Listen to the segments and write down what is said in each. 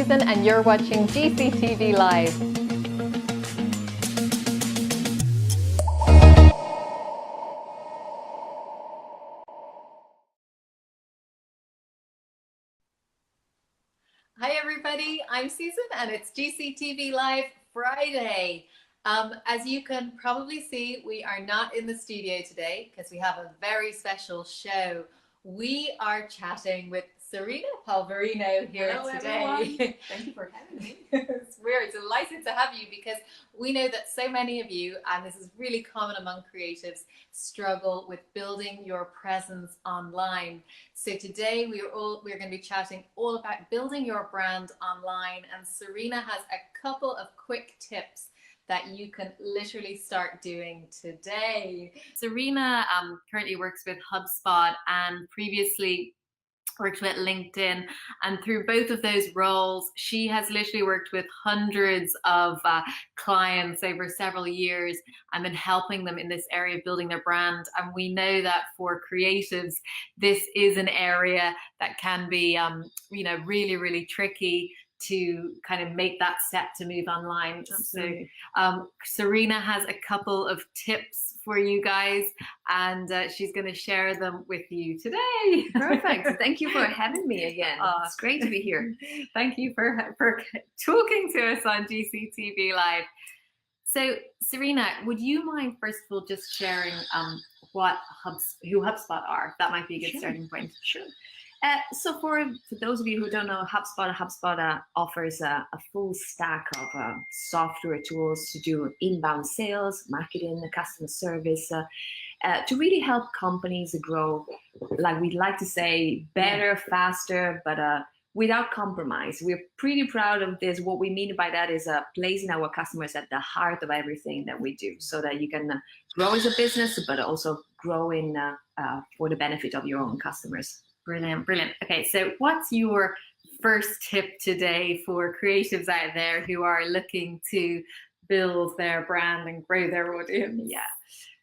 Susan and you're watching GCTV Live. Hi everybody, I'm Susan and it's GCTV Live Friday. As you can probably see, we are not in the studio today because we have a very special show. We are chatting with Serena Polverino here today. Everyone. Thank you for having me. We're delighted to have you because we know that so many of you, and this is really common among creatives, struggle with building your presence online. So today we're going to be chatting all about building your brand online, and Serena has a couple of quick tips that you can literally start doing today. Serena currently works with HubSpot and previously worked with LinkedIn, and through both of those roles she has literally worked with hundreds of clients over several years and been helping them in this area of building their brand. And we know that for creatives this is an area that can be really tricky to kind of make that step to move online. Absolutely. So Serena has a couple of tips for you guys, and she's going to share them with you today. Perfect. Thank you for having me again. It's great to be here. Thank you for talking to us on GCTV Live. So Serena, would you mind first of all just sharing who HubSpot are? That might be a good starting point. Sure. So for those of you who don't know, HubSpot offers a full stack of software tools to do inbound sales, marketing, customer service, to really help companies grow, like we'd like to say, better, faster, but without compromise. We're pretty proud of this. What we mean by that is placing our customers at the heart of everything that we do, so that you can grow as a business, but also grow in for the benefit of your own customers. Brilliant. Okay, so what's your first tip today for creatives out there who are looking to build their brand and grow their audience? Yeah.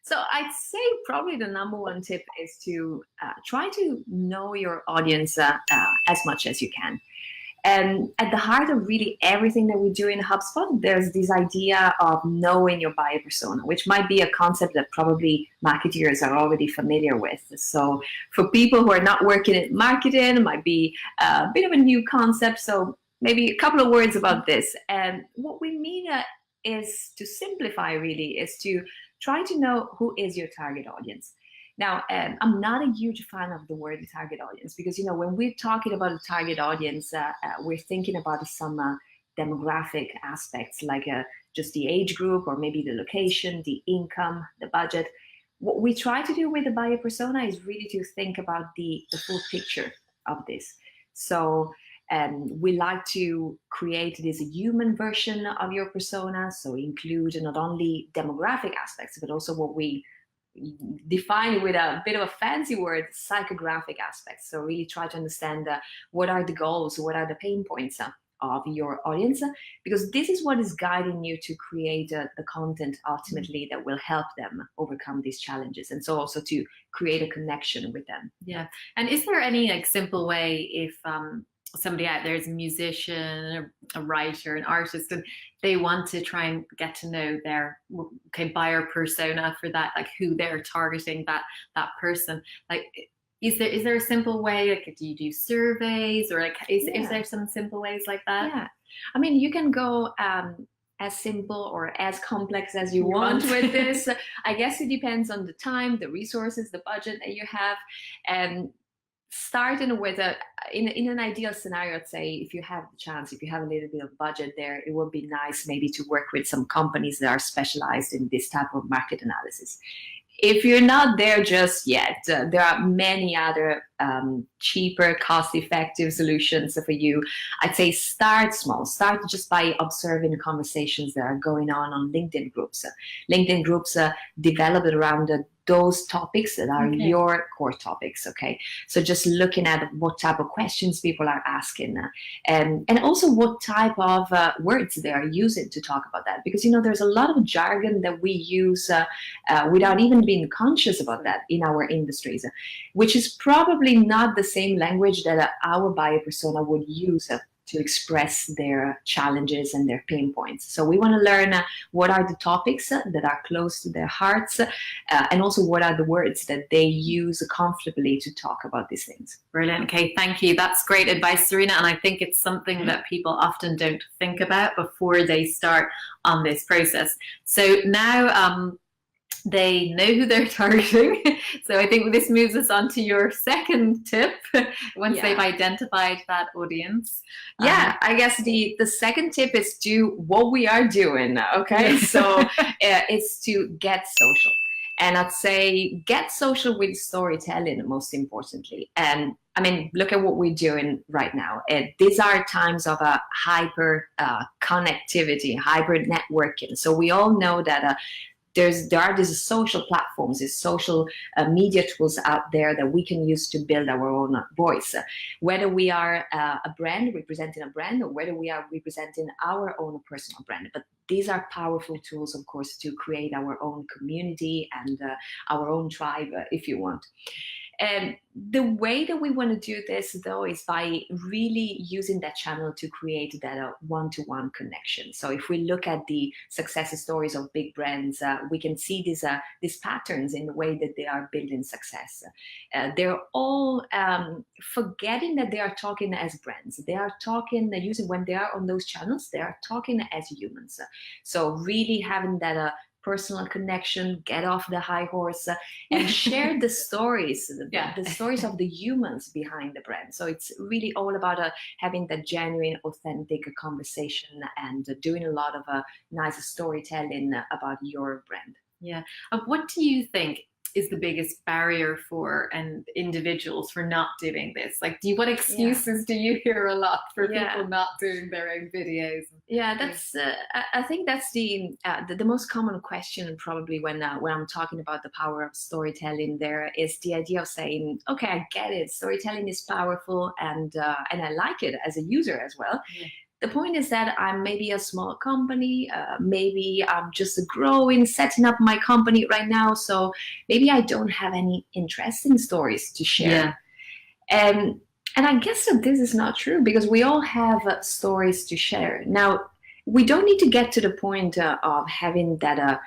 So I'd say probably the number one tip is to try to know your audience as much as you can. And at the heart of really everything that we do in HubSpot, there's this idea of knowing your buyer persona, which might be a concept that probably marketers are already familiar with. So for people who are not working in marketing, it might be a bit of a new concept. So maybe a couple of words about this. And what we mean is to simplify, really, is to try to know who is your target audience. Now, I'm not a huge fan of the word target audience because, when we're talking about a target audience, we're thinking about some demographic aspects like just the age group or maybe the location, the income, the budget. What we try to do with the buyer persona is really to think about the full picture of this. So we like to create this human version of your persona, so include not only demographic aspects, but also what we define with a bit of a fancy word, psychographic aspects. So really try to understand what are the goals, what are the pain points of your audience, because this is what is guiding you to create the content ultimately that will help them overcome these challenges, and so also to create a connection with them. Yeah. And is there any simple way, if somebody out there is a musician, a writer, an artist, and they want to try and get to know their buyer persona for that, like who they're targeting, that person, like is there a simple way, like do you do surveys, or like is there some simple ways like that? Yeah, I mean, you can go as simple or as complex as you want with this. I guess it depends on the time, the resources, the budget that you have. And starting with in an ideal scenario, I'd say if you have the chance, if you have a little bit of budget there, it would be nice maybe to work with some companies that are specialized in this type of market analysis. If you're not there just yet, there are many other cheaper, cost-effective solutions for you. I'd say start small. Start just by observing the conversations that are going on LinkedIn groups. LinkedIn groups developed around those topics that are your core topics, okay? So just looking at what type of questions people are asking, and also what type of words they are using to talk about that. Because, there's a lot of jargon that we use without even being conscious about that in our industries, which is probably not the same language that our buyer persona would use to express their challenges and their pain points. So we want to learn what are the topics that are close to their hearts, and also what are the words that they use comfortably to talk about these things. Brilliant. Okay, thank you. That's great advice, Serena. And I think it's something that people often don't think about before they start on this process. So now they know who they're targeting. So I think this moves us on to your second tip once they've identified that audience. Yeah, I guess the second tip is do what we are doing. Okay, so it's to get social. And I'd say get social with storytelling, most importantly. And I mean, look at what we're doing right now. These are times of a hyper connectivity, hyper networking. So we all know that there are these social platforms, these social media tools out there that we can use to build our own voice. Whether we are a brand, representing a brand, or whether we are representing our own personal brand. But these are powerful tools, of course, to create our own community and our own tribe, if you want. And the way that we want to do this, though, is by really using that channel to create that one-to-one connection. So if we look at the success stories of big brands, we can see these patterns in the way that they are building success. They're all forgetting that they are talking as brands. They are talking, using when they are on those channels, they are talking as humans. So really having that personal connection, get off the high horse, and share the stories, the stories of the humans behind the brand. So it's really all about having that genuine, authentic conversation and doing a lot of nice storytelling about your brand. Yeah. What do you think is the biggest barrier for individuals for not doing this? Like, what excuses do you hear a lot for people not doing their own videos? Yeah, that's I think that's the most common question probably when I'm talking about the power of storytelling. There is the idea of saying, okay, I get it, storytelling is powerful, and I like it as a user as well. The point is that I'm maybe a small company, maybe I'm just growing, setting up my company right now, so maybe I don't have any interesting stories to share. And I guess that this is not true, because we all have stories to share. Now, we don't need to get to the point of having that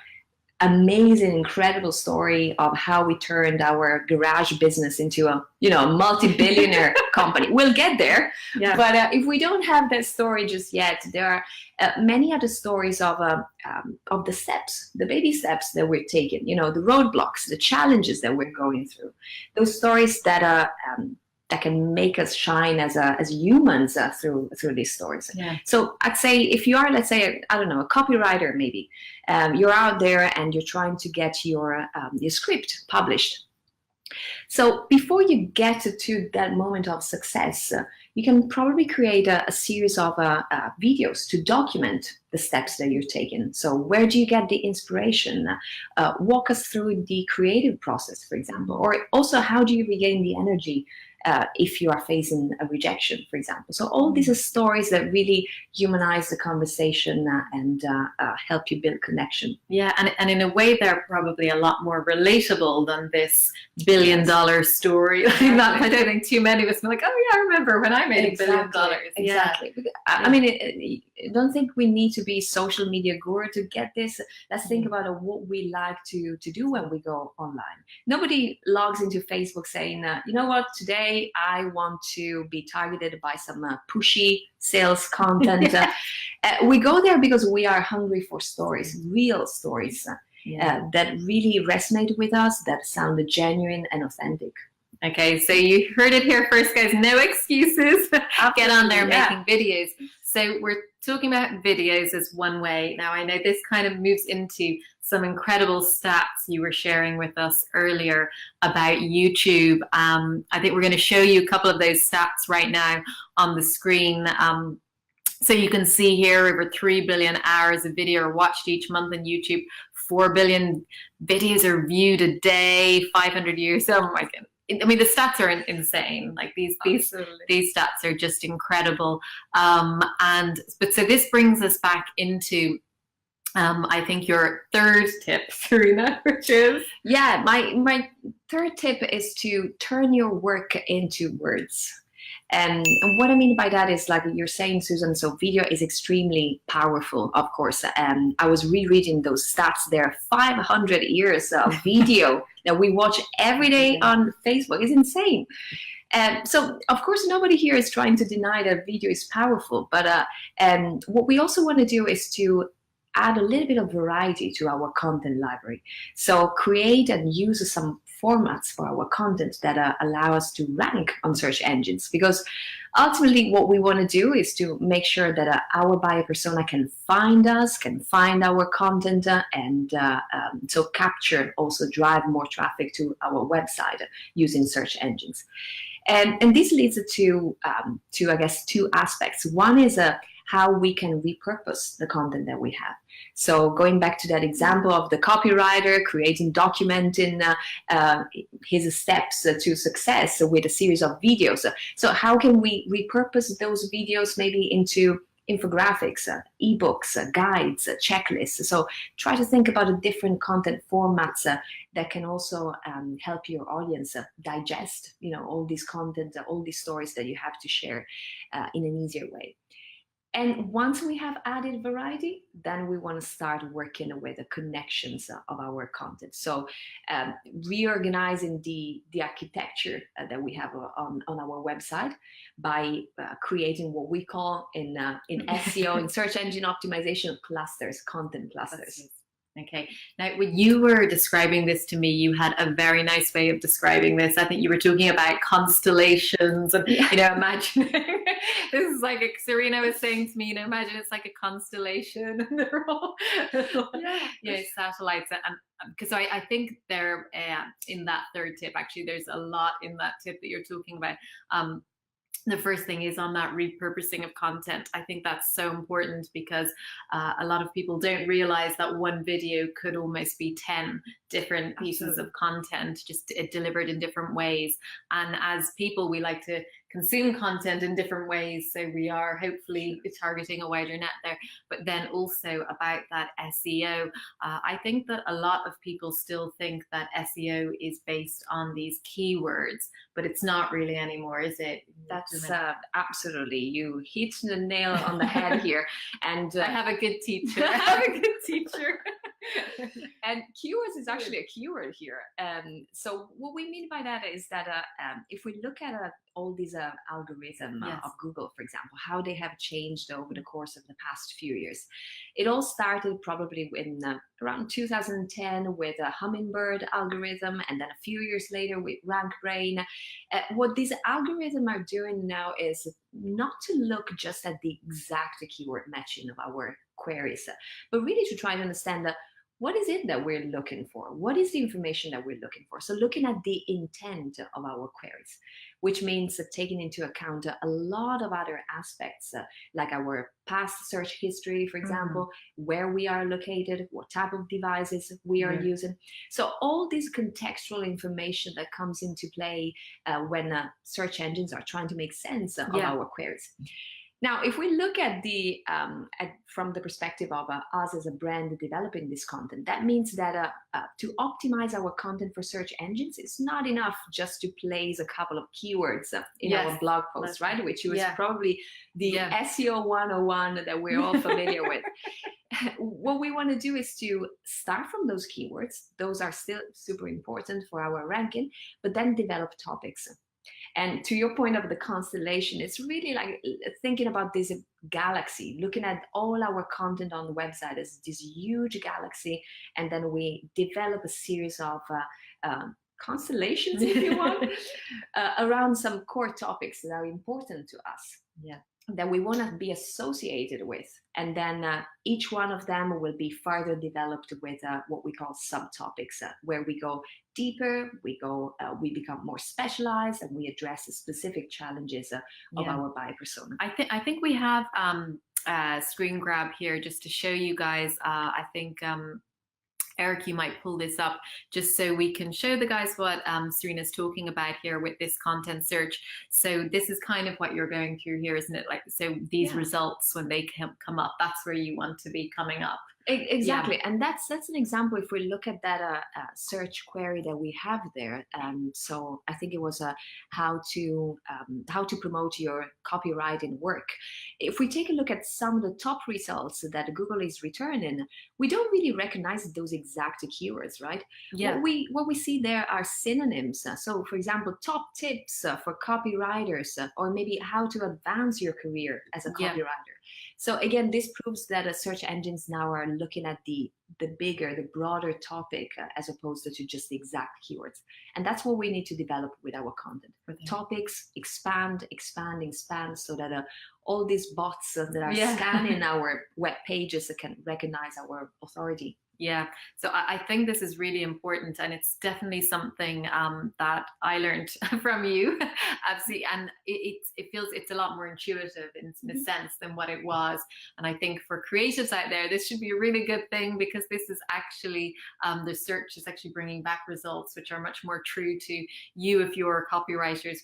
amazing, incredible story of how we turned our garage business into a multi-billionaire company. We'll get there, but if we don't have that story just yet, there are many other stories of the steps, the baby steps that we're taking. The roadblocks, the challenges that we're going through. Those stories that can make us shine as humans through these stories. So I'd say if you are, let's say, I don't know, a copywriter, maybe you're out there and you're trying to get your script published. So before you get to that moment of success, you can probably create a series of videos to document the steps that you're taking. So where do you get the inspiration? Walk us through the creative process, for example, or also how do you regain the energy if you are facing a rejection, for example. So all these are stories that really humanize the conversation and help you build connection. Yeah, and in a way, they're probably a lot more relatable than this $1 billion story. I don't think too many of us are like, oh yeah, I remember when I made $1 billion. Exactly. I mean, I don't think we need to be social media guru to get this. Let's think about what we like to do when we go online. Nobody logs into Facebook saying, you know what, today I want to be targeted by some pushy sales content. We go there because we are hungry for stories, real stories that really resonate with us, that sound genuine and authentic. Okay, so you heard it here first, guys. No excuses. Get on there making videos. So we're talking about videos as one way. Now, I know this kind of moves into some incredible stats you were sharing with us earlier about YouTube. I think we're going to show you a couple of those stats right now on the screen. So you can see here over 3 billion hours of video are watched each month on YouTube. 4 billion videos are viewed a day, 500 years. Oh my goodness. I mean, the stats are insane. Like these stats are just incredible. But so this brings us back into, I think, your third tip, Serena, which is? Yeah, my third tip is to turn your work into words. And what I mean by that is, like you're saying, Susan, so video is extremely powerful, of course. I was rereading those stats there. 500 years of video that we watch every day on Facebook is insane. So, of course, nobody here is trying to deny that video is powerful. But what we also want to do is to add a little bit of variety to our content library. So create and use some formats for our content that allow us to rank on search engines. Because ultimately what we want to do is to make sure that our buyer persona can find us, can find our content, and so capture, also drive more traffic to our website using search engines. And this leads to I guess, two aspects. One is how we can repurpose the content that we have. So going back to that example of the copywriter creating, documenting his steps to success with a series of videos. So how can we repurpose those videos maybe into infographics, ebooks, guides, checklists? So try to think about a different content formats that can also help your audience digest, all this content, all these stories that you have to share in an easier way. And once we have added variety, then we want to start working with the connections of our content. So reorganizing the architecture that we have on our website by creating what we call in SEO, in search engine optimization, clusters, content clusters. Okay. Now, when you were describing this to me, you had a very nice way of describing this. I think you were talking about constellations and, imagining. This is like Serena was saying to me, imagine it's like a constellation and they're all, satellites. And because I think they're in that third tip, actually, there's a lot in that tip that you're talking about. The first thing is on that repurposing of content. I think that's so important because a lot of people don't realize that one video could almost be 10 different pieces of content, just delivered in different ways. And as people, we like to consume content in different ways. So we are hopefully targeting a wider net there. But then also about that SEO, I think that a lot of people still think that SEO is based on these keywords, but it's not really anymore, is it? That's absolutely, you hit the nail on the head here. And I have a good teacher. I have a good teacher. And keywords is actually a keyword here. So what we mean by that is that if we look at all these algorithms of Google, for example, how they have changed over the course of the past few years. It all started probably in around 2010 with a Hummingbird algorithm, and then a few years later with RankBrain. What these algorithms are doing now is not to look just at the exact keyword matching of our queries, but really to try to understand what is it that we're looking for? What is the information that we're looking for? So looking at the intent of our queries, which means taking into account a lot of other aspects, like our past search history, for example, where we are located, what type of devices we are using. So all this contextual information that comes into play when search engines are trying to make sense of our queries. Now, if we look at from the perspective of us as a brand developing this content, that means that to optimize our content for search engines, it's not enough just to place a couple of keywords in our blog post, right? Which was probably the SEO 101 that we're all familiar with. What we want to do is to start from those keywords. Those are still super important for our ranking, but then develop topics. And to your point of the constellation, it's really like thinking about this galaxy, looking at all our content on the website as this huge galaxy, and then we develop a series of constellations, if you want, around some core topics that are important to us. That we want to be associated with. And then each one of them will be further developed with what we call subtopics, where we go deeper, we become more specialized, and we address the specific challenges of our buyer persona. I think we have a screen grab here just to show you guys. I think Eric, you might pull this up just so we can show the guys what Serena's talking about here with this content search. So this is kind of what you're going through here, isn't it? Like, so these results, when they come up, that's where you want to be coming up. Exactly, and that's an example. If we look at that search query that we have there, so I think it was how to promote your copywriting work. If we take a look at some of the top results that Google is returning, we don't really recognize those exact keywords, right? Yeah. What we see there are synonyms. So, for example, top tips for copywriters, or maybe how to advance your career as a copywriter. So again, this proves that search engines now are looking at the bigger, the broader topic as opposed to just the exact keywords. And that's what we need to develop with our content. Topics, expand, so that all these bots that are scanning our web pages can recognize our authority. Yeah, so I think this is really important, and it's definitely something that I learned from you, absolutely. And it feels it's a lot more intuitive in a sense than what it was. And I think for creatives out there, this should be a really good thing, because this is actually the search is actually bringing back results which are much more true to you. If you're copywriters,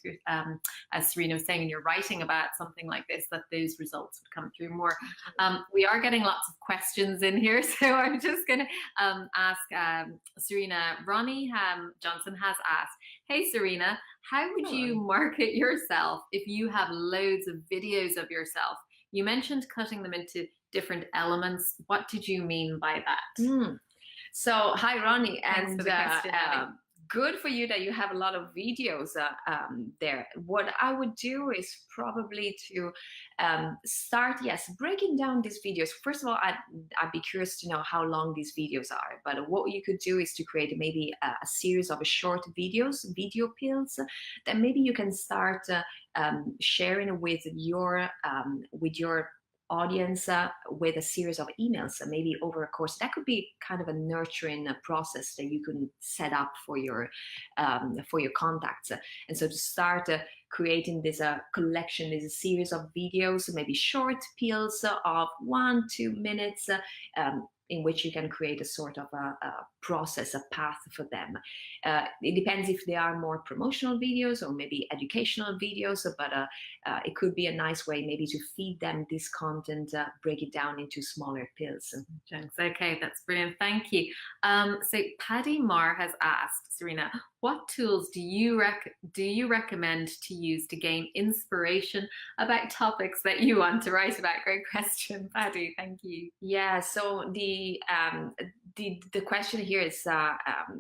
as Serena was saying, and you're writing about something like this, that those results would come through more. We are getting lots of questions in here, so I'm just going to ask Serena. Ronnie Johnson has asked, hey Serena, how would you market yourself if you have loads of videos of yourself? You mentioned cutting them into different elements. What did you mean by that? So hi Ronnie, and good for you that you have a lot of videos there. What I would do is probably to start, breaking down these videos. First of all, I'd be curious to know how long these videos are. But what you could do is to create maybe a series of short videos, video pills, that maybe you can start sharing with your audience with a series of emails, maybe over a course. That could be kind of a nurturing process that you can set up for your contacts. And so to start creating this collection, this series of videos, maybe short peels of 1-2 minutes, in which you can create a sort of a process, a path for them. It depends if they are more promotional videos or maybe educational videos, but it could be a nice way maybe to feed them this content, break it down into smaller pills. Okay, that's brilliant. Thank you. So Paddy Marr has asked, Serena, what tools do you recommend to use to gain inspiration about topics that you want to write about? Great question, Paddy. Thank you. Yeah. So the question here is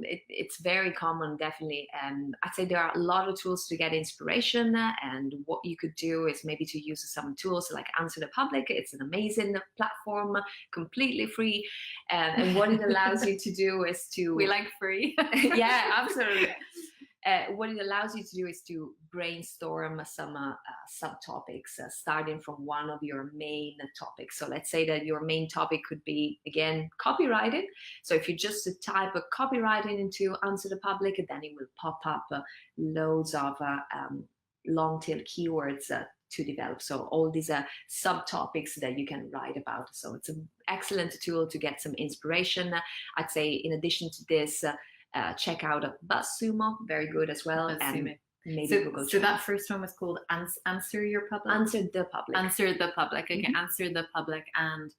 it's very common, definitely. I'd say there are a lot of tools to get inspiration, and what you could do is maybe to use some tools like Answer the Public. It's an amazing platform, completely free, and what it allows you to do is to we like free. Yeah, absolutely. What it allows you to do is to brainstorm some subtopics, starting from one of your main topics. So let's say that your main topic could be, again, copywriting. So if you just type a copywriting into Answer the Public, then it will pop up loads of long tail keywords to develop. So all these subtopics that you can write about. So it's an excellent tool to get some inspiration. I'd say in addition to this, check out BuzzSumo, very good as well. BuzzSumo. And maybe Google. So that first one was called Answer Your Public? Answer the Public. Answer the Public. Okay, Answer the Public and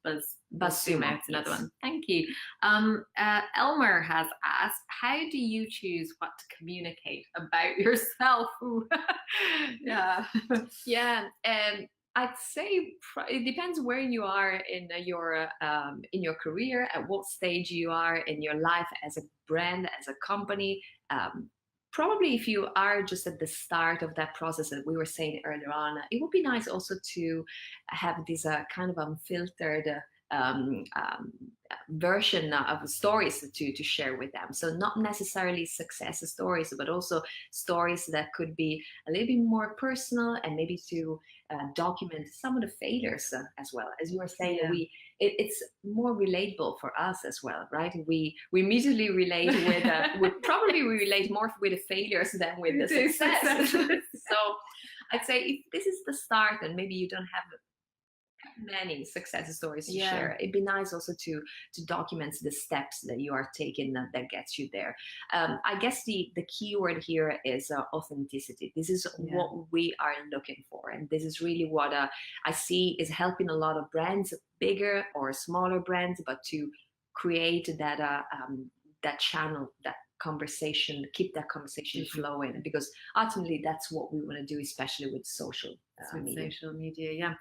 BuzzSumo. It's another one. Thank you. Elmer has asked, how do you choose what to communicate about yourself? Yeah. Yeah. I'd say it depends where you are in your career, at what stage you are in your life as a brand, as a company. Probably if you are just at the start of that process that we were saying earlier on, it would be nice also to have this kind of unfiltered version of stories to share with them. So not necessarily success stories, but also stories that could be a little bit more personal, and maybe to document some of the failures as well. As you were saying, it's more relatable for us as well, right? We immediately relate with we relate more with the failures than with the success. So I'd say if this is the start, and maybe you don't have many success stories to Yeah. share. It'd be nice also to document the steps that you are taking that gets you there. I guess the key word here is authenticity. This is what we are looking for, and this is really what I see is helping a lot of brands, bigger or smaller brands, but to create that channel, that conversation, keep that conversation flowing, because ultimately that's what we want to do, especially with social media. Social media, yeah.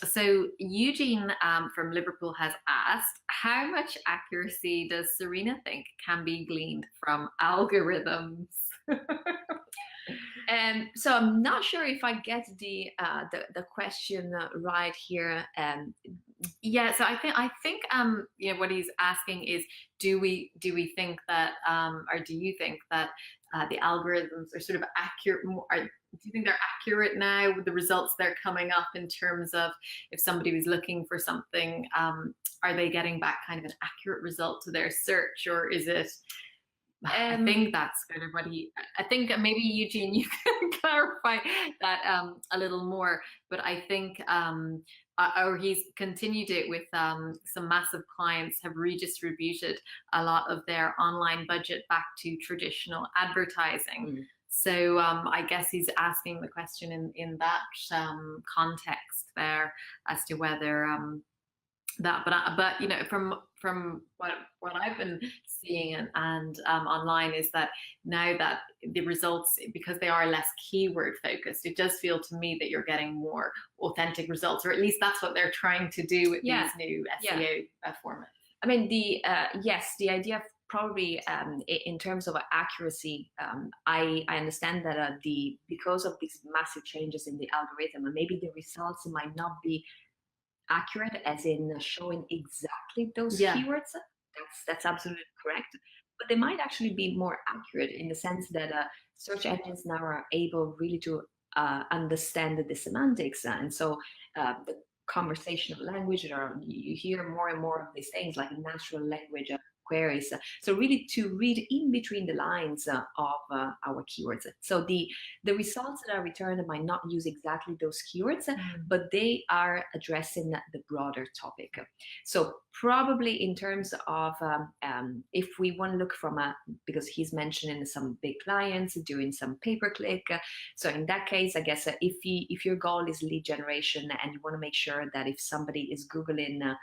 So Eugene from Liverpool has asked, how much accuracy does Serena think can be gleaned from algorithms? So I'm not sure if I get the question right here. Yeah, so I think what he's asking is, do we think that or do you think that the algorithms are sort of accurate? Do you think they're accurate now with the results they're coming up, in terms of if somebody was looking for something, are they getting back kind of an accurate result to their search, or is it? I think that's kind of what I think maybe Eugene, you can clarify that a little more, but I think, or he's continued it with some massive clients have redistributed a lot of their online budget back to traditional advertising. So I guess he's asking the question in that context there, as to whether that, but you know, from what I've been seeing and online, is that now that the results, because they are less keyword focused, it does feel to me that you're getting more authentic results, or at least that's what they're trying to do with these new SEO formats. I mean, the idea of probably in terms of accuracy, I understand that because of these massive changes in the algorithm, and maybe the results might not be accurate as in showing exactly those keywords. That's absolutely correct, but they might actually be more accurate in the sense that search engines now are able really to understand the semantics, and so the conversational language, or you hear more and more of these things like natural language queries. So really to read in between the lines of our keywords. So the results that are returned might not use exactly those keywords, but they are addressing the broader topic. So probably in terms of if we want to look from because he's mentioning some big clients doing some pay-per-click. So in that case, I guess if your goal is lead generation, and you want to make sure that if somebody is Googling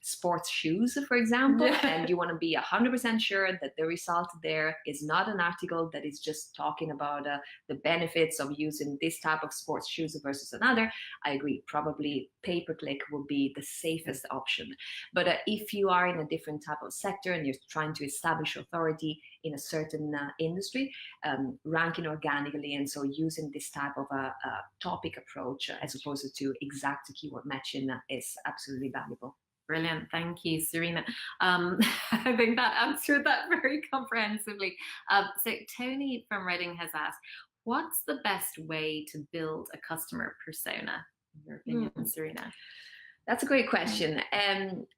sports shoes, for example, and you want to be 100% sure that the result there is not an article that is just talking about the benefits of using this type of sports shoes versus another, I agree, probably pay-per-click will be the safest option. But if you are in a different type of sector and you're trying to establish authority in a certain industry, ranking organically, and so using this type of a topic approach as opposed to exact keyword matching is absolutely valuable. Brilliant. Thank you, Serena. I think that answered that very comprehensively. So Tony from Reading has asked, what's the best way to build a customer persona, in your opinion, Serena? That's a great question.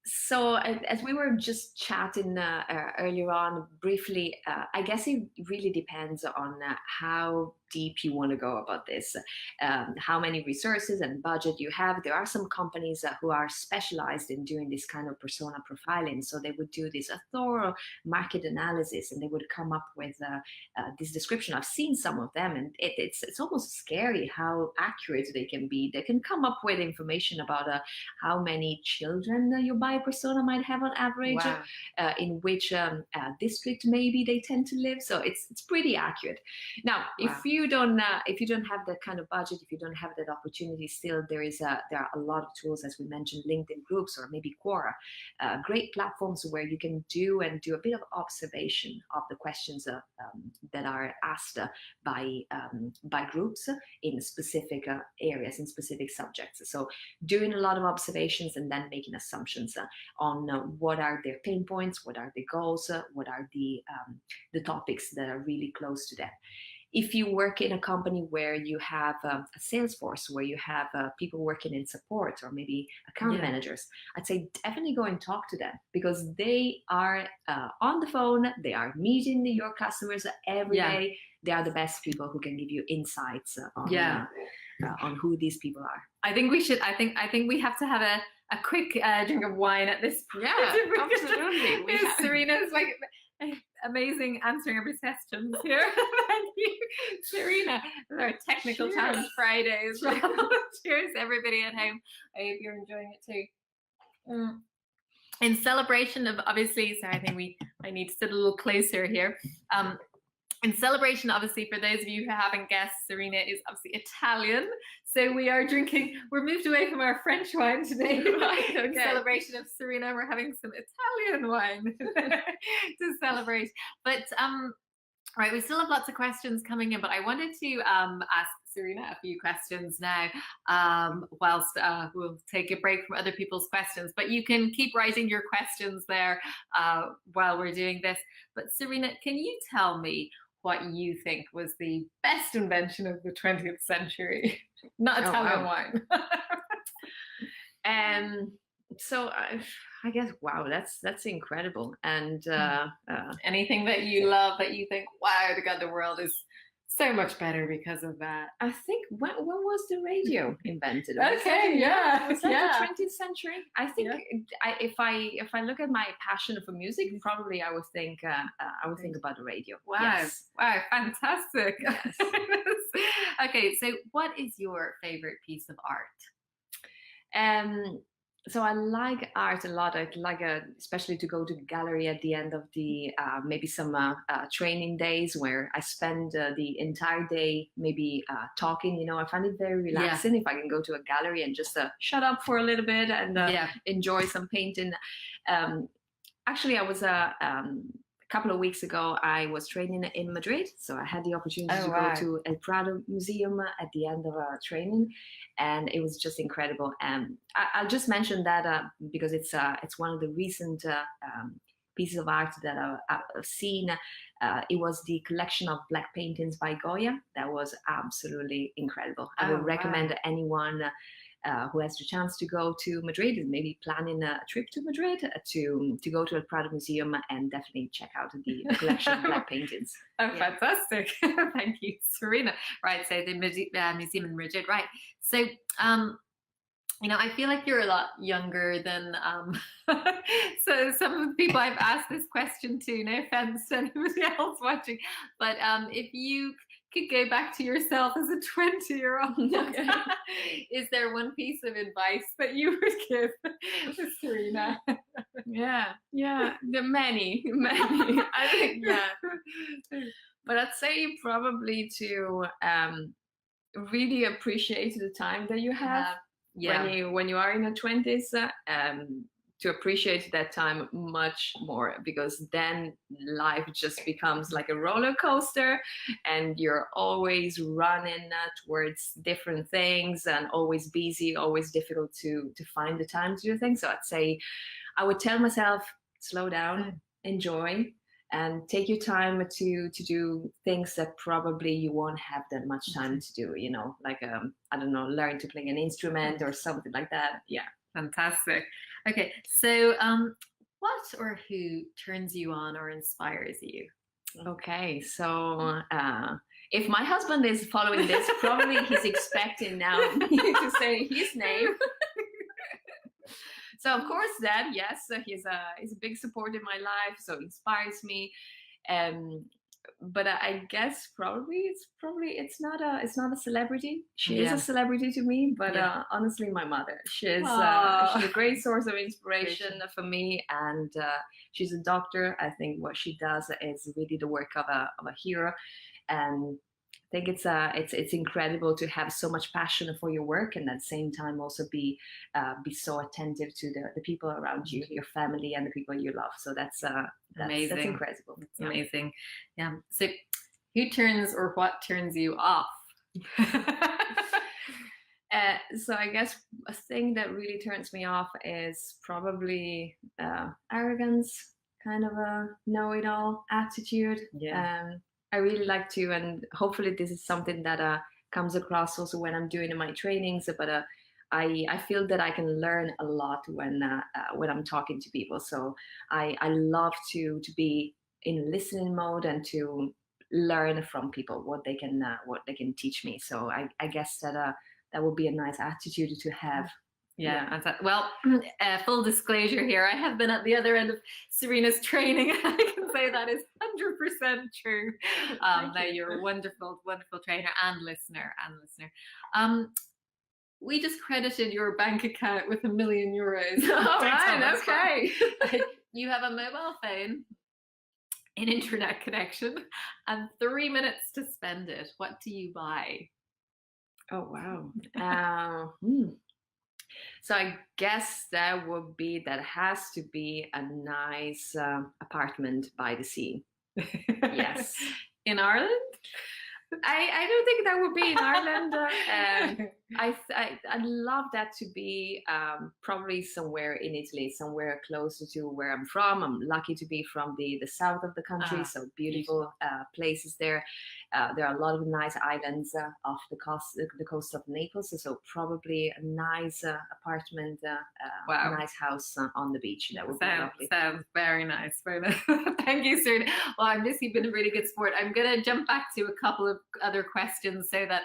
So as we were just chatting earlier on briefly, I guess it really depends on how deep you want to go about this, how many resources and budget you have. There are some companies who are specialized in doing this kind of persona profiling. So they would do this thorough market analysis, and they would come up with this description. I've seen some of them, and it's almost scary how accurate they can be. They can come up with information about how many children your buyer persona might have on average, in which district maybe they tend to live. So it's pretty accurate. Now, if you don't have that kind of budget, if you don't have that opportunity, still there are a lot of tools, as we mentioned, LinkedIn groups or maybe Quora, great platforms where you can do a bit of observation of the questions that are asked by groups in specific areas, in specific subjects. So doing a lot of observations and then making assumptions on what are their pain points, what are the goals, what are the topics that are really close to them. If you work in a company where you have a sales force, where you have people working in support or maybe account managers, I'd say definitely go and talk to them, because they are on the phone, they are meeting your customers every day. They are the best people who can give you insights on on who these people are. I think we should. I think we have to have a quick drink of wine at this point. Yeah, absolutely. Serena's like amazing answering every questions here. Thank you, Serena. Our technical Cheers. challenge Friday as well. Cheers, everybody at home. I hope you're enjoying it too. In celebration of, obviously, so I think I need to sit a little closer here. In celebration, obviously, for those of you who haven't guessed, Serena is obviously Italian. So we're moved away from our French wine today. Right, okay. In celebration of Serena, we're having some Italian wine to celebrate. But, right, we still have lots of questions coming in, but I wanted to ask Serena a few questions now, whilst we'll take a break from other people's questions. But you can keep writing your questions there while we're doing this. But Serena, can you tell me what you think was the best invention of the 20th century? Not Italian wine. So I guess, wow, that's incredible. And anything that you love that you think, wow, the world is so much better because of that. I think when was the radio invented? Okay, yeah, was that the 20th century? I think if I look at my passion for music, probably I would think about the radio. Wow, yes. Wow, fantastic. Yes. Okay, so what is your favorite piece of art? So I like art a lot. I'd like especially to go to the gallery at the end of the maybe some training days where I spend the entire day maybe talking. You know, I find it very relaxing if I can go to a gallery and just shut up for a little bit and enjoy some painting. Actually, I was a couple of weeks ago, I was training in Madrid, so I had the opportunity to go to El Prado Museum at the end of our training, and it was just incredible. And I'll just mention that because it's one of the recent pieces of art that I've seen. It was the collection of black paintings by Goya. That was absolutely incredible. I would recommend anyone who has the chance to go to Madrid, is maybe planning a trip to Madrid, to go to El Prado Museum and definitely check out the collection of black paintings. Oh, fantastic. Thank you, Serena. Right, so the museum in Madrid, right. So, you know, I feel like you're a lot younger than, so some of the people I've asked this question to, no offense to anybody else watching, but if you could go back to yourself as a 20-year-old, is there one piece of advice that you would give to Serena? Yeah, there are many. I think, but I'd say probably to really appreciate the time that you have when you are in your 20s, to appreciate that time much more, because then life just becomes like a roller coaster and you're always running towards different things and always busy, always difficult to find the time to do things. So I'd say I would tell myself, slow down, enjoy, and take your time to do things that probably you won't have that much time to do, you know, like, I don't know, learn to play an instrument or something like that. Yeah. Fantastic. Okay, so what or who turns you on or inspires you? Okay, so if my husband is following this, probably he's expecting now me to say his name. So of course, Dad, yes, he's a big support in my life, so inspires me. But I guess it's not a celebrity. She is a celebrity to me, but honestly, my mother. She's a great source of inspiration for me, and she's a doctor. I think what she does is really the work of a hero, and I think it's incredible to have so much passion for your work, and at the same time also be so attentive to the people around you, your family, and the people you love. So that's amazing. That's incredible. It's amazing. Yeah. So, who turns or what turns you off? So I guess a thing that really turns me off is probably arrogance, kind of a know-it-all attitude. Yeah. I really like to, and hopefully this is something that comes across also when I'm doing my trainings, but I feel that I can learn a lot when I'm talking to people. So I love to be in listening mode and to learn from people what they can teach me. So I guess that that would be a nice attitude to have. Yeah. Well, full disclosure here, I have been at the other end of Serena's training. I can say that is 100% true. Now you're a wonderful, wonderful trainer and listener. We just credited your bank account with €1 million. All right, okay. You have a mobile phone, an internet connection, and 3 minutes to spend it. What do you buy? Oh, wow. So I guess that has to be a nice apartment by the sea. Yes. In Ireland? I don't think that would be in Ireland. I'd love that to be probably somewhere in Italy, somewhere closer to where I'm from. I'm lucky to be from the south of the country, so beautiful places there. There are a lot of nice islands off the coast of Naples, so probably a nice apartment, wow. nice house on the beach. That would be lovely. Sounds very nice. Very nice. Thank you, Serena. Well, I miss you've been a really good sport. I'm going to jump back to a couple of other questions so that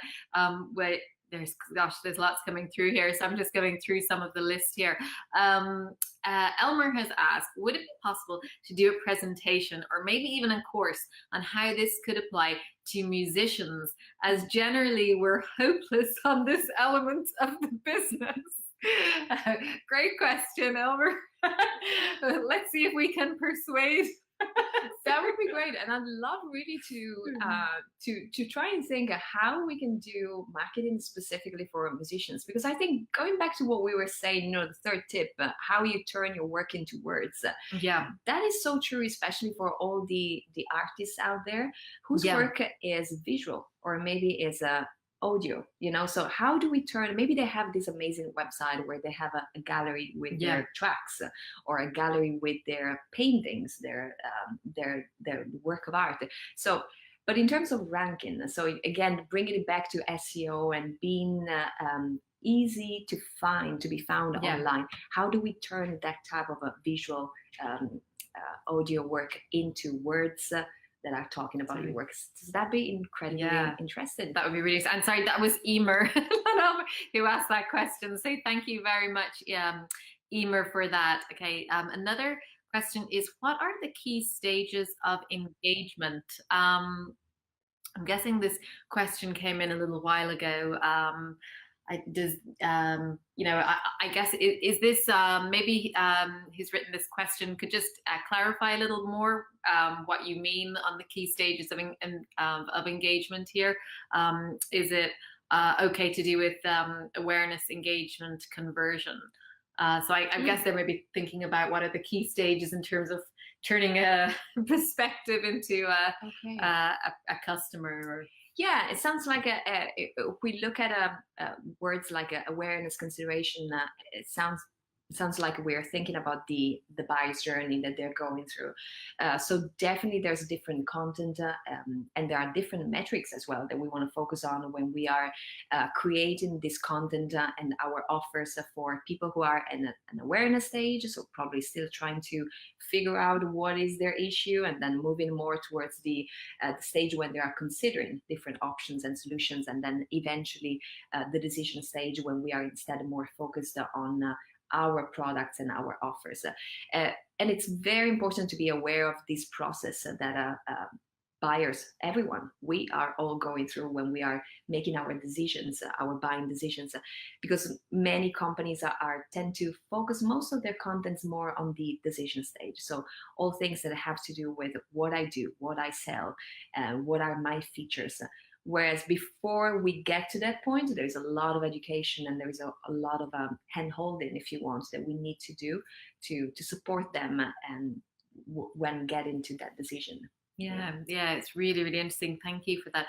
there's lots coming through here, so I'm just going through some of the list here. Elmer has asked, would it be possible to do a presentation or maybe even a course on how this could apply to musicians, as generally we're hopeless on this element of the business? Great question, Elmer. Let's see if we can persuade. That would be great, and I'd love really to try and think of how we can do marketing specifically for musicians, because I think going back to what we were saying, the third tip, how you turn your work into words. Yeah, that is so true, especially for all the artists out there whose work is visual or maybe is audio, so how do we turn, maybe they have this amazing website where they have a gallery with their tracks, or a gallery with their paintings, their work of art. So but in terms of ranking, so again, bringing it back to SEO and being easy to be found online, how do we turn that type of a visual audio work into words that are talking about your works? Does that be incredibly interesting? That would be really. I'm sorry, that was Emer who asked that question. So thank you very much, Emer, for that. Okay, another question is, what are the key stages of engagement? I'm guessing this question came in a little while ago. I guess is this maybe who's written this question could just clarify a little more what you mean on the key stages of engagement here. Is it okay to do with awareness, engagement, conversion? So I guess they're maybe thinking about what are the key stages in terms of turning a perspective into a customer. Yeah, it sounds like if we look at words like awareness, consideration, it sounds like we're thinking about the buyer's journey that they're going through. So definitely there's different content and there are different metrics as well that we want to focus on when we are creating this content and our offers for people who are in an awareness stage, so probably still trying to figure out what is their issue, and then moving more towards the stage when they are considering different options and solutions, and then eventually the decision stage when we are instead more focused on our products and our offers. And it's very important to be aware of this process that buyers, everyone, we are all going through when we are making our decisions, our buying decisions, because many companies tend to focus most of their contents more on the decision stage. So all things that have to do with what I do, what I sell, what are my features. Whereas before we get to that point, there's a lot of education and there's a lot of hand-holding, if you want, that we need to do to support them and when getting to that decision. Yeah, it's really, really interesting. Thank you for that.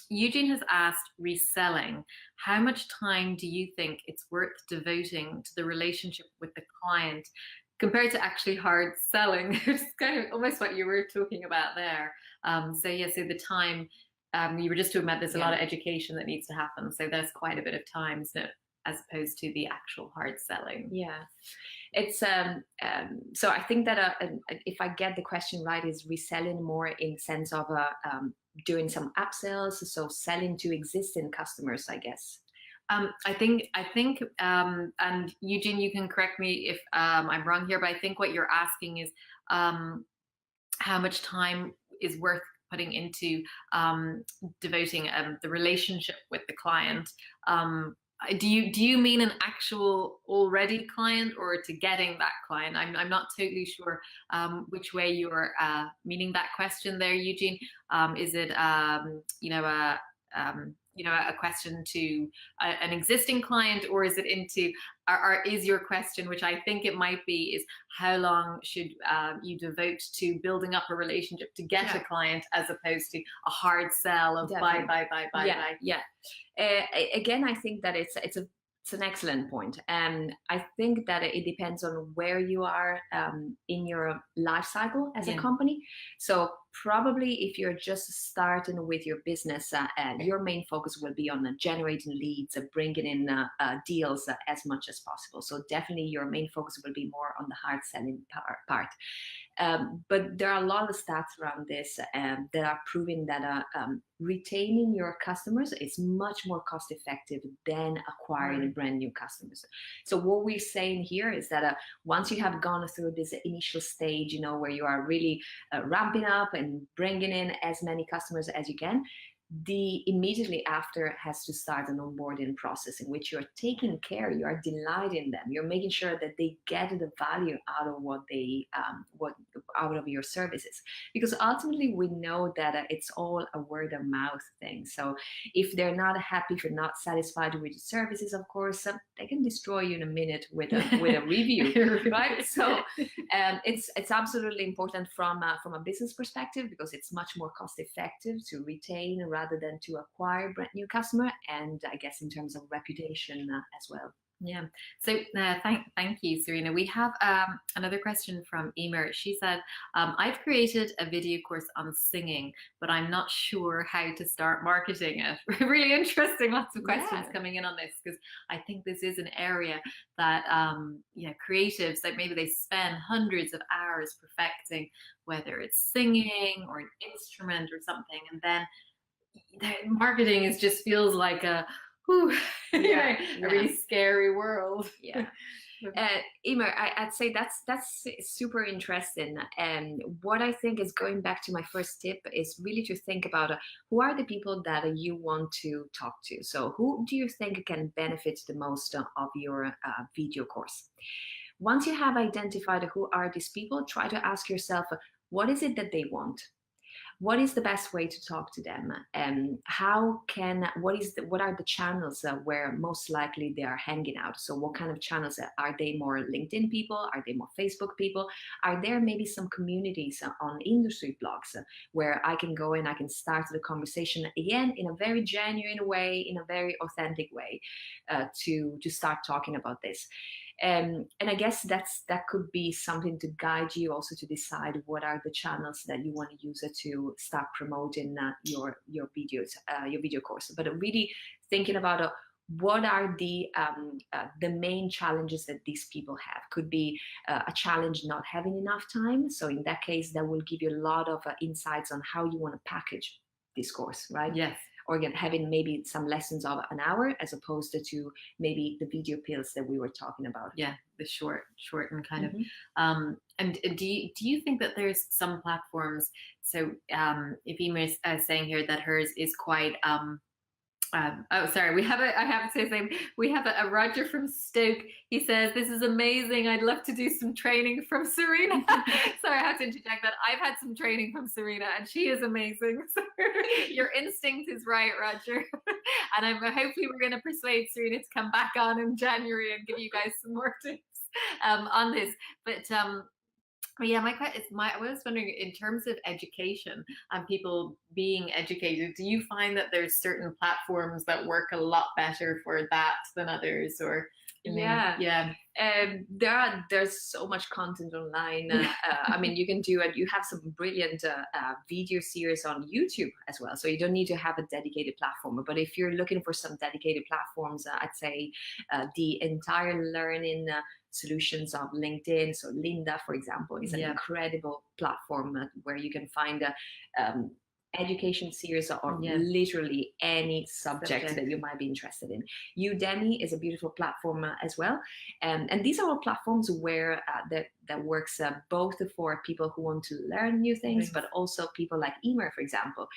Eugene has asked, reselling, how much time do you think it's worth devoting to the relationship with the client compared to actually hard selling? It's kind of almost what you were talking about there. So the time, you were just talking about there's a lot of education that needs to happen. So there's quite a bit of time, isn't it, as opposed to the actual hard selling? Yeah. It's so I think that if I get the question right, is reselling more in sense of doing some upsells, so selling to existing customers, I guess. And Eugene, you can correct me if I'm wrong here, but I think what you're asking is how much time is worth putting into devoting the relationship with the client. Do you mean an actual already client, or to getting that client? I'm not totally sure which way you're meaning that question there, Eugene. Is it a question to an existing client, or is it into, or is your question, which I think it might be, is how long should you devote to building up a relationship to get a client, as opposed to a hard sell of buy. Yeah. Again, I think that it's an excellent point. And I think that it depends on where you are in your life cycle as a company. So probably if you're just starting with your business, your main focus will be on generating leads, bringing in deals as much as possible. So definitely your main focus will be more on the hard selling part. But there are a lot of stats around this that are proving that retaining your customers is much more cost effective than acquiring brand new customers. So what we're saying here is that once you have gone through this initial stage, where you are really ramping up and bringing in as many customers as you can, the immediately after has to start an onboarding process in which you're taking care, you are delighting them, you're making sure that they get the value out of what out of your services, because ultimately we know that it's all a word of mouth thing. So if they're not happy, if you're not satisfied with the services, of course they can destroy you in a minute with a review, right? So it's absolutely important from a business perspective, because it's much more cost effective to retain rather than to acquire brand new customer, and I guess in terms of reputation as well. Yeah. So thank you, Serena. We have another question from Emer. She said, I've created a video course on singing, but I'm not sure how to start marketing it. Really interesting. Lots of questions coming in on this, because I think this is an area that creatives, that maybe they spend hundreds of hours perfecting, whether it's singing or an instrument or something, and then marketing just feels like a really scary world. Emer, I'd say that's super interesting. And what I think is, going back to my first tip, is really to think about who are the people that you want to talk to. So who do you think can benefit the most of your video course? Once you have identified who are these people, try to ask yourself, what is it that they want? What is the best way to talk to them? And what are the channels where most likely they are hanging out? So what kind of channels are they? More LinkedIn people? Are they more Facebook people? Are there maybe some communities on industry blogs where I can go and I can start the conversation again in a very genuine way, in a very authentic way, to start talking about this? And I guess that could be something to guide you also to decide what are the channels that you want to use to start promoting your videos, your video course. But really thinking about what are the main challenges that these people have. Could be a challenge not having enough time. So in that case, that will give you a lot of insights on how you want to package this course, right? Yes. Or again, having maybe some lessons of an hour as opposed to maybe the video pills that we were talking about. Yeah, the short and kind of. And do you think that there's some platforms? So if Ema is saying here that hers is quite oh, sorry. I have to say something. We have a Roger from Stoke. He says, this is amazing. I'd love to do some training from Serena. Sorry, I have to interject that. I've had some training from Serena and she is amazing. So your instinct is right, Roger. And hopefully we're going to persuade Serena to come back on in January and give you guys some more tips on this. But yeah, I was wondering, in terms of education and people being educated, do you find that there's certain platforms that work a lot better for that than others? Or there's so much content online. I mean, you can do it. You have some brilliant video series on YouTube as well. So you don't need to have a dedicated platform. But if you're looking for some dedicated platforms, I'd say the entire learning solutions of LinkedIn. So Linda, for example, is an incredible platform where you can find education series or Yeah. literally any subject that you might be interested in. Udemy is a beautiful platform as well. And these are all platforms where that works both for people who want to learn new things, but also people like Emer, for example,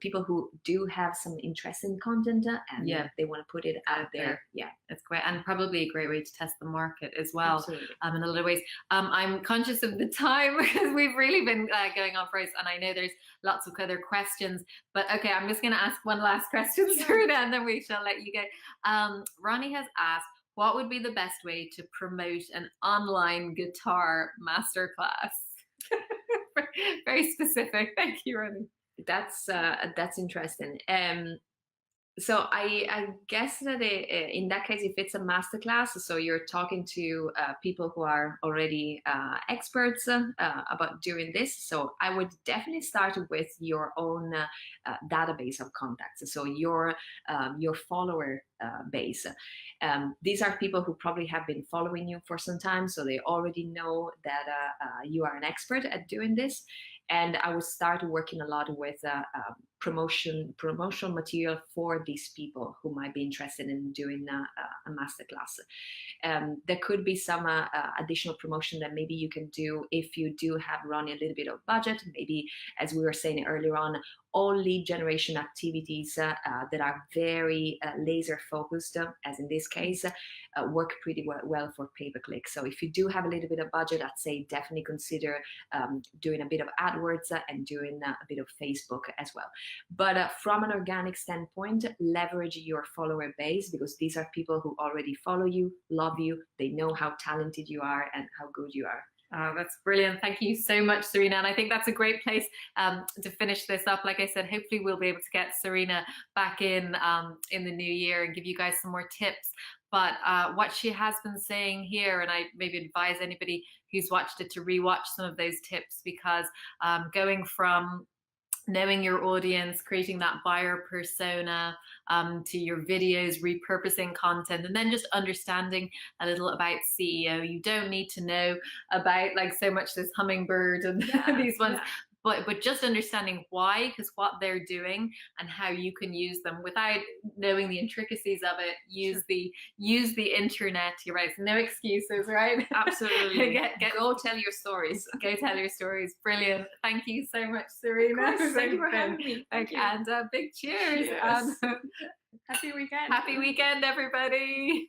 people who do have some interesting content and they want to put it out there. Yeah, that's great, and probably a great way to test the market as well. Absolutely. In a lot of ways. I'm conscious of the time because we've really been going on for us, and I know there's lots of other questions, but okay, I'm just going to ask one last question, Serena, and then we shall let you go. Ronnie has asked, what would be the best way to promote an online guitar masterclass? Very specific. Thank you, Ronnie. That's interesting. So I guess that in that case, if it's a masterclass, so you're talking to people who are already experts about doing this. So I would definitely start with your own database of contacts. So your follower base. These are people who probably have been following you for some time, so they already know that you are an expert at doing this. And I would start working a lot with promotional material for these people who might be interested in doing a masterclass. There could be some additional promotion that maybe you can do if you do have running a little bit of budget. Maybe, as we were saying earlier on, all lead generation activities that are very laser focused, as in this case, work pretty well for pay-per-click. So if you do have a little bit of budget, I'd say definitely consider doing a bit of AdWords and doing a bit of Facebook as well. But from an organic standpoint, leverage your follower base, because these are people who already follow you, love you, they know how talented you are and how good you are. Oh, that's brilliant. Thank you so much, Serena. And I think that's a great place to finish this up. Like I said, hopefully we'll be able to get Serena back in the new year and give you guys some more tips. But what she has been saying here, and I maybe advise anybody who's watched it to rewatch some of those tips, because going from knowing your audience, creating that buyer persona, to your videos, repurposing content, and then just understanding a little about SEO. You don't need to know about like so much this hummingbird and these ones. But just understanding why, because what they're doing and how you can use them without knowing the intricacies of it. Use the internet. You're right. So no excuses, right? Absolutely. Go tell your stories. Go tell your stories. Brilliant. Thank you so much, Serena. Thank you for having me. And big cheers. Yes. Happy weekend. Happy weekend, everybody.